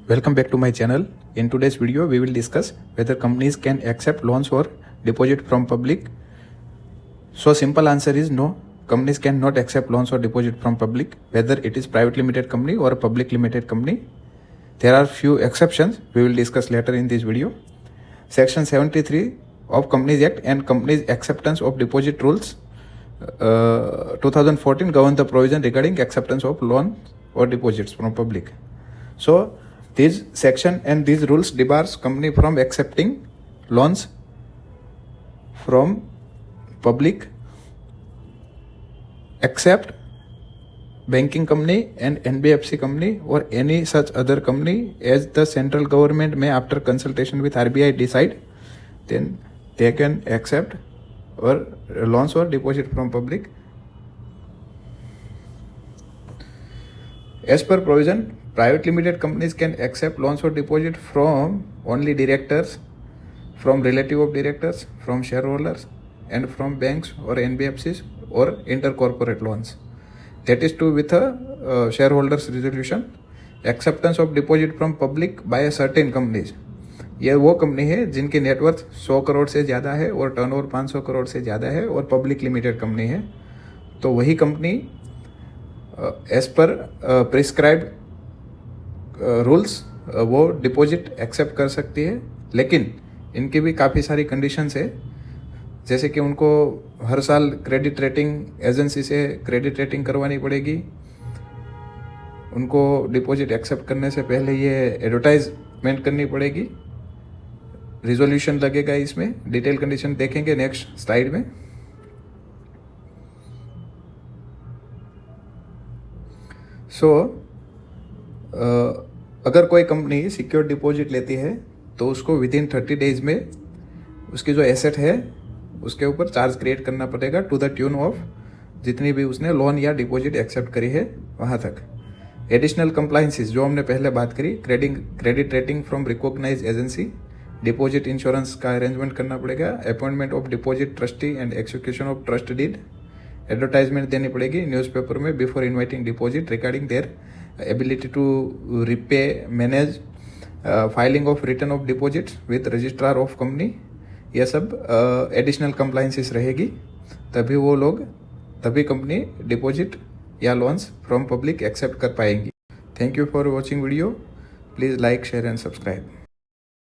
Welcome back to my channel. In today's video, we will discuss whether companies can accept loans or deposit from public. So simple answer is no. Companies cannot accept loans or deposit from public, whether it is private limited company or a public limited company. There are few exceptions we will discuss later in this video. Section 73 of Companies Act and Companies Acceptance of Deposit Rules 2014 govern the provision regarding acceptance of loans or deposits from public. So this section and these rules debars company from accepting loans from public except banking company and NBFC company or any such other company, as the central government may, after consultation with RBI, decide, then they can accept or loans or deposit from public. As per provision, private limited companies can accept loans or deposit from only directors, from relative of directors, from shareholders, and from banks or NBFCs or intercorporate loans. That is to with a shareholders resolution. Acceptance of deposit from public by a certain companies. ये वो company है जिनकी net worth 100 crore से ज़्यादा है और turnover 500 crore से ज़्यादा है और पब्लिक लिमिटेड कंपनी है, तो वही company as per prescribed rules वो डिपॉजिट एक्सेप्ट कर सकती है। लेकिन इनकी भी काफ़ी सारी कंडीशंस है, जैसे कि उनको हर साल क्रेडिट रेटिंग एजेंसी से क्रेडिट रेटिंग करवानी पड़ेगी, उनको डिपॉजिट एक्सेप्ट करने से पहले ये एडवर्टाइजमेंट करनी पड़ेगी, रिजोल्यूशन लगेगा, इसमें डिटेल कंडीशन देखेंगे नेक्स्ट स्लाइड में। अगर कोई कंपनी सिक्योर डिपॉजिट लेती है तो उसको विद इन 30 डेज में उसकी जो एसेट है उसके ऊपर चार्ज क्रिएट करना पड़ेगा टू द ट्यून ऑफ जितनी भी उसने लोन या डिपॉजिट एक्सेप्ट करी है वहाँ तक। एडिशनल कंप्लायंसेस जो हमने पहले बात करी, credit rating from recognised agency, deposit insurance का अरेंजमेंट करना पड़ेगा, appointment of deposit trustee and execution of trust deed, advertisement देनी पड़ेगी न्यूज़पेपर में before inviting deposit regarding their ability to repay manage, filing of return of deposit with registrar of company. यह सब additional compliances रहेगी, तभी company deposit या loans from public accept कर पाएंगी। Thank you for watching video. Please like, share and subscribe.